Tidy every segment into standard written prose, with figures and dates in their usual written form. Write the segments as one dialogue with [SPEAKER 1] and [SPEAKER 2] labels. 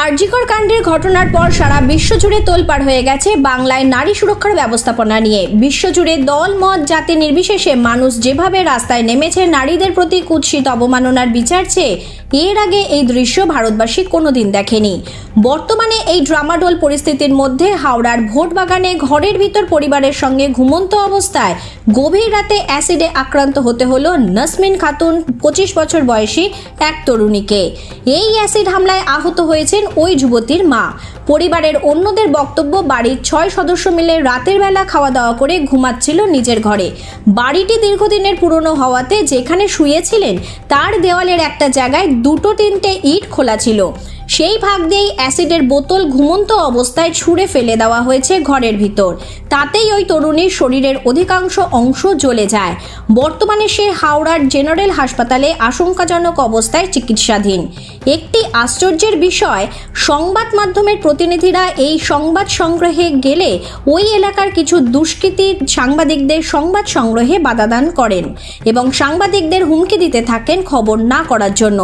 [SPEAKER 1] আরজিকর কাণ্ডের ঘটনার পর সারা বিশ্বজুড়ে তোলপাড় হয়ে গেছে বাংলায় নারী সুরক্ষার ব্যবস্থাপনা নিয়ে। বিশ্বজুড়ে দল মত জাতি নির্বিশেষে মানুষ যেভাবে রাস্তায় নেমেছে নারীদের প্রতি কুৎসিত অবমাননার বিচার চেয়ে, এর আগে এই দৃশ্য ভারতবাসী কোনোদিন দেখেনি। বর্তমানে এই ড্রামাডোল পরিস্থিতির মধ্যে হাওড়ার ভোটবাগানে ঘরের ভিতর পরিবারের সঙ্গে ঘুমন্ত অবস্থায় গভীর রাতে অ্যাসিডে আক্রান্ত হতে হলো নাসমিন খাতুন 25 বছর বয়সী এক তরুণীকে। এই অ্যাসিড হামলায় আহত হয়েছেন ওই যুবতীর মা। পরিবারের অন্যদের বক্তব্য, বাড়ির 6 সদস্য মিলে রাতের বেলা খাওয়া দাওয়া করে ঘুমাচ্ছিল নিজের ঘরে। বাড়িটি দীর্ঘদিনের পুরনো হওয়াতে যেখানে শুয়েছিলেন তার দেওয়ালের একটা জায়গায় 2-3টে ইট খোলা ছিল। সেই ভাগ দিয়েই অ্যাসিডের বোতল ঘুমন্ত অবস্থায় ছুঁড়ে ফেলে দেওয়া হয়েছে ঘরের ভিতর। তাতেই ওই তরুণীর শরীরের অধিকাংশ অংশ জ্বলে যায়। বর্তমানে সে হাওড়ার জেনারেল হাসপাতালে আশঙ্কাজনক অবস্থায় চিকিৎসাধীন। একটি আশ্চর্যের বিষয়, সংবাদ মাধ্যমের প্রতিনিধিরা এই সংবাদ সংগ্রহে গেলে ওই এলাকার কিছু দুষ্কৃতী সাংবাদিকদের সংবাদ সংগ্রহে বাধাদান করেন এবং সাংবাদিকদের হুমকি দিতে থাকেন খবর না করার জন্য।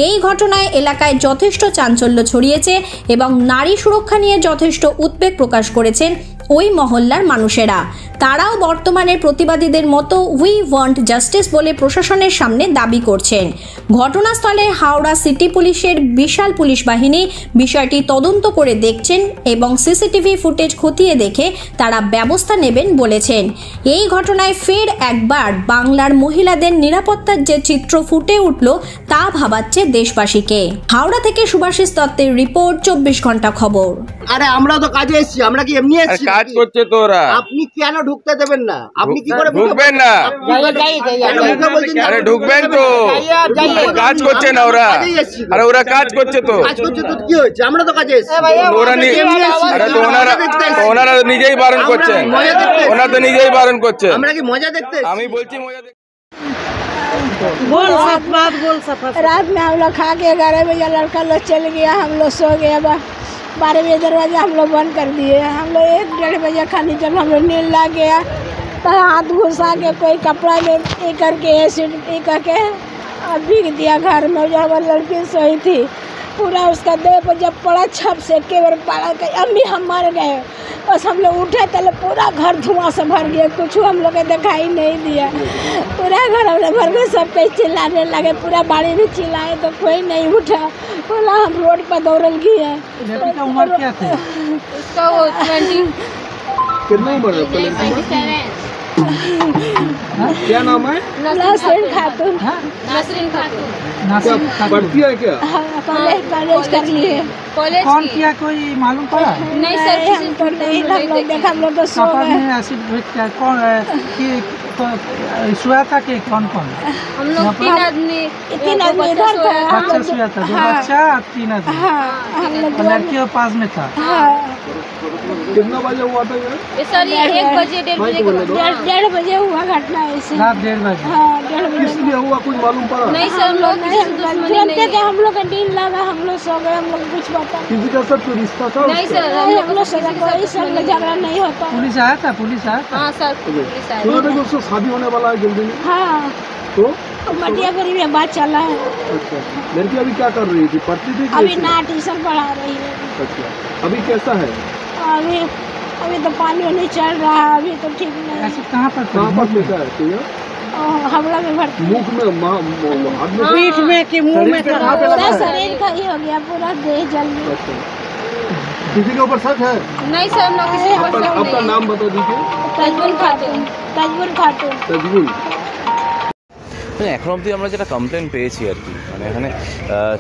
[SPEAKER 1] এই ঘটনায় এলাকায় যথেষ্ট চাঞ্চল্য ছড়িয়েছে এবং নারী সুরক্ষা নিয়ে যথেষ্ট উদ্বেগ প্রকাশ করেছেন ওই মহল্লার মানুষেরা। তারাও বর্তমানের প্রতিবাদীদের মতো উই ওয়ান্ট জাস্টিস বলে প্রশাসনের সামনে দাবি করছেন। ঘটনাস্থলে হাওড়া সিটি পুলিশের বিশাল পুলিশ বাহিনী বিষয়টি তদন্ত করে দেখছেন এবং সিসিটিভি ফুটেজ খতিয়ে দেখে তারা ব্যবস্থা নেবেন বলেছেন। এই ঘটনায় ফের একবার বাংলার মহিলাদের নিরাপত্তার যে চিত্র ফুটে উঠল তা ভাবাচ্ছে দেশবাসীকে। হাওড়া থেকে সুভাষিস দত্তের রিপোর্ট, 24 ঘন্টা খবর।
[SPEAKER 2] আরে আমরা তো কাজে এসেছি, আমরা কি এমনি এসেছি?
[SPEAKER 3] কাজ করছে তোরা,
[SPEAKER 2] আপনি কেন ঢুকতে দেবেন না? আপনি কি করে
[SPEAKER 3] ঢুকবেন না? আরে ঢুকবেন তো, কাজ করছে না ওরা। আরে ওরা কাজ করছে তো,
[SPEAKER 2] কাজ করছে তো কি হয়েছে? আমরা তো কাজে এসেছি।
[SPEAKER 3] ওনারা নিজেই বারণ করছেন, ওনারা তো নিজেই বারণ করছেন।
[SPEAKER 2] আমরা কি মজা দেখতে?
[SPEAKER 3] আমি বলছি মজা দেখতে।
[SPEAKER 4] रात में हम लोग खा के 11 बजे लड़का लोग चल गया, हम लोग सो गए। 12 बजे दरवाजा हम लोग बंद कर दिए। हम लोग 1-1.5 बजे खाली जब हम लोग नींद लग गया तो हाथ घुसा के कोई कपड़ा में करके एसिड करके भीग दिया घर में। जो हमारी लड़की सोई थी पूरा उसका देह पर जब पड़ा छप से केवल पड़ा के अम्मी हम मर गए। बस हम लोग उठे तो पूरा घर धुआं से भर गया, कुछ हम लोग को दिखाई नहीं दिया। पूरा घर हमने भर के सब पे चिल्लाने लगे, पूरा बाड़ी में चिल्लाए तो कोई नहीं उठा। बोला हम रोड पर दौड़ल गए।
[SPEAKER 5] लड़की का उम्र क्या थी?
[SPEAKER 6] उसका वो 20
[SPEAKER 5] कितना उम्र है? क्या नाम है?
[SPEAKER 4] नासरीन खातून।
[SPEAKER 6] नासरीन खातून
[SPEAKER 5] पढ़ती है क्या?
[SPEAKER 4] कॉलेज कर लिए।
[SPEAKER 6] कॉलेज
[SPEAKER 5] कौन किया, कोई मालूम पड़ा?
[SPEAKER 6] नहीं सर,
[SPEAKER 4] हमको नहीं, हम लोग देखा, हम लोग तो सो
[SPEAKER 5] कपड़
[SPEAKER 4] गए।
[SPEAKER 5] में एसिड क्या कौन सोया था कि कौन कौन?
[SPEAKER 6] हम लोग 3 आदमी
[SPEAKER 4] इधर था।
[SPEAKER 5] बच्चा सोया था, 2 बच्चा 3 आदमी।
[SPEAKER 4] हाँ, हम लोग
[SPEAKER 5] लड़की और पास में था।
[SPEAKER 4] हाँ,
[SPEAKER 5] कितना बजे हुआ था ये?
[SPEAKER 6] सर ये 1 बजे 1:30 बजे के बाद।
[SPEAKER 4] 1:30 बजे हुआ घटना ऐसे।
[SPEAKER 5] रात 1:30 बजे।
[SPEAKER 4] हाँ, 1:30 बजे।
[SPEAKER 5] इसलिए हुआ कुछ मालूम पड़ा?
[SPEAKER 6] नहीं सर, हम लोग किसी से दुश्मनी
[SPEAKER 4] तुरंत
[SPEAKER 6] नहीं
[SPEAKER 4] के
[SPEAKER 6] है।
[SPEAKER 4] हम लोग का नींद लगा, हम लोग सो गए, हम लोग कुछ पता
[SPEAKER 5] किसी का सब रिश्ता था?
[SPEAKER 6] नहीं सर,
[SPEAKER 4] हम लोग सोचा कोई सब में झगड़ा नहीं होता।
[SPEAKER 5] पुलिस आया था? पुलिस आया था?
[SPEAKER 6] हाँ सर, पुलिस आई।
[SPEAKER 5] सुना था कि उसका शादी होने वाला है जल्दी में,
[SPEAKER 4] हाँ,
[SPEAKER 5] तो
[SPEAKER 4] मटिया बड़ी में बात चला है।
[SPEAKER 5] अच्छा, लड़की अभी क्या कर रही थी? पढ़ती थी कि
[SPEAKER 4] अभी
[SPEAKER 5] ऐसे?
[SPEAKER 4] ना ट्यूशन पढ़ा रही है।
[SPEAKER 5] अच्छा, अभी कैसा है?
[SPEAKER 4] अभी तो पानी नहीं चल रहा है, अभी तो ठीक नहीं है।
[SPEAKER 5] ऐसे कहाँ पर लेता है तो ये?
[SPEAKER 4] हमला में भर्ती
[SPEAKER 5] मुख में हाथ में
[SPEAKER 4] पीठ में कि मुंह में
[SPEAKER 5] कहाँ पे
[SPEAKER 4] पूरा
[SPEAKER 5] लगा है?
[SPEAKER 4] शरीर का ही हो गया, पूरा देह जल गया।
[SPEAKER 5] अच्छा, किसी के ऊपर शक है?
[SPEAKER 6] नहीं सर, हम लोग किसी को
[SPEAKER 5] आपका
[SPEAKER 6] शक
[SPEAKER 5] आपका
[SPEAKER 6] नहीं।
[SPEAKER 5] नाम बता दीजिए।
[SPEAKER 6] तजबुल खातून।
[SPEAKER 4] तजबुल खातून।
[SPEAKER 5] तजबुल।
[SPEAKER 7] এখন অবধি আমরা যেটা কমপ্লেন পেয়েছি আর কি, মানে এখানে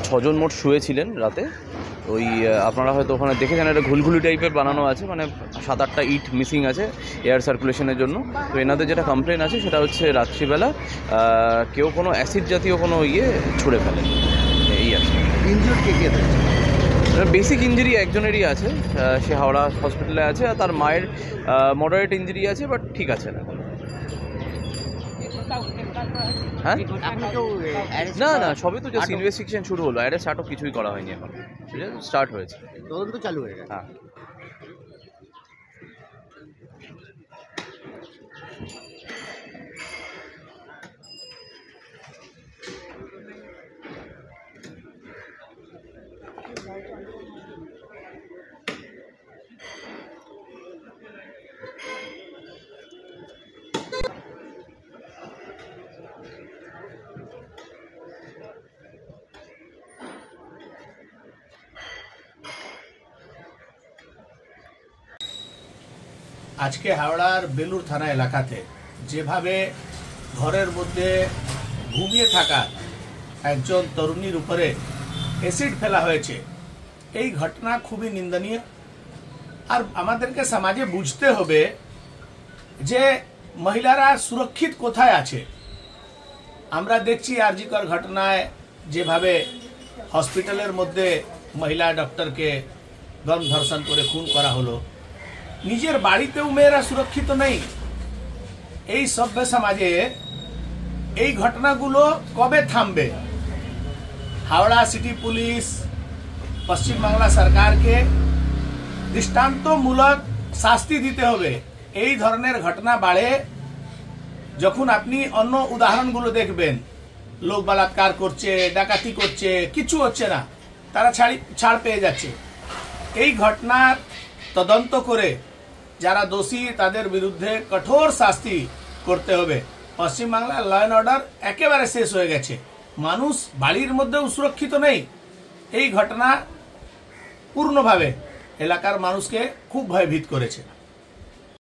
[SPEAKER 7] 6 জন মোট শুয়েছিলেন রাতে। ওই আপনারা হয়তো ওখানে দেখেছেন একটা ঘুলঘুলি টাইপের বানানো আছে, মানে 7-8টা ইট মিসিং আছে এয়ার সার্কুলেশনের জন্য। তো এনাদের যেটা কমপ্লেন আছে সেটা হচ্ছে রাত্রিবেলা কেউ কোনো অ্যাসিড জাতীয় কোনো ছুঁড়ে ফেলেন, এই আছে।
[SPEAKER 2] ইনজুরি কে কে?
[SPEAKER 7] বেসিক ইঞ্জুরি একজনেরই আছে, সে হাওড়া হসপিটালে আছে। আর তার মায়ের মডারেট ইঞ্জুরি আছে, বাট ঠিক আছে না। হ্যাঁ, না না, সবই তো জাস্ট ইনভেস্টিগেশন শুরু হলো, অ্যারেস্ট আটক কিছুই করা হয়নি এখন, স্টার্ট হয়েছে,
[SPEAKER 2] তদন্ত চালু হয়ে গেছে।
[SPEAKER 7] হ্যাঁ।
[SPEAKER 8] আজকে হাওড়ার বেলুর থানা এলাকাতে যেভাবে ঘরের মধ্যে ঘুমিয়ে থাকা একজন তরুণীর উপরে অ্যাসিড ফেলা হয়েছে, এই ঘটনা খুবই নিন্দনীয়। আর আমাদেরকে সমাজে বুঝতে হবে যে মহিলারা সুরক্ষিত কোথায় আছে। আমরা দেখছি আরজিকর ঘটনায় যেভাবে হসপিটালের মধ্যে মহিলা ডক্টরকে গণধর্ষণ করে খুন করা হলো, নিজের বাড়িতেও মেয়েরা সুরক্ষিত নেই। এই সভ্য সমাজে এই ঘটনাগুলো কবে থামবে? হাওড়া সিটি পুলিশ পশ্চিমবাংলা সরকারকে দৃষ্টান্তমূলক শাস্তি দিতে হবে। এই ধরনের ঘটনা বাড়ে যখন আপনি অন্য উদাহরণগুলো দেখবেন, লোক বলাৎকার করছে, ডাকাতি করছে, কিছু হচ্ছে না, তারা ছাড় পেয়ে যাচ্ছে। এই ঘটনার তদন্ত করে যারা দোষী তাদের বিরুদ্ধে কঠোর শাস্তি করতে হবে। পশ্চিমবাংলার ল অ্যান্ড অর্ডার একেবারে শেষ হয়ে গেছে, মানুষ বাড়ির মধ্যেও সুরক্ষিত নেই। এই ঘটনা পূর্ণভাবে এলাকার মানুষকে খুব ভয়ভীত করেছে।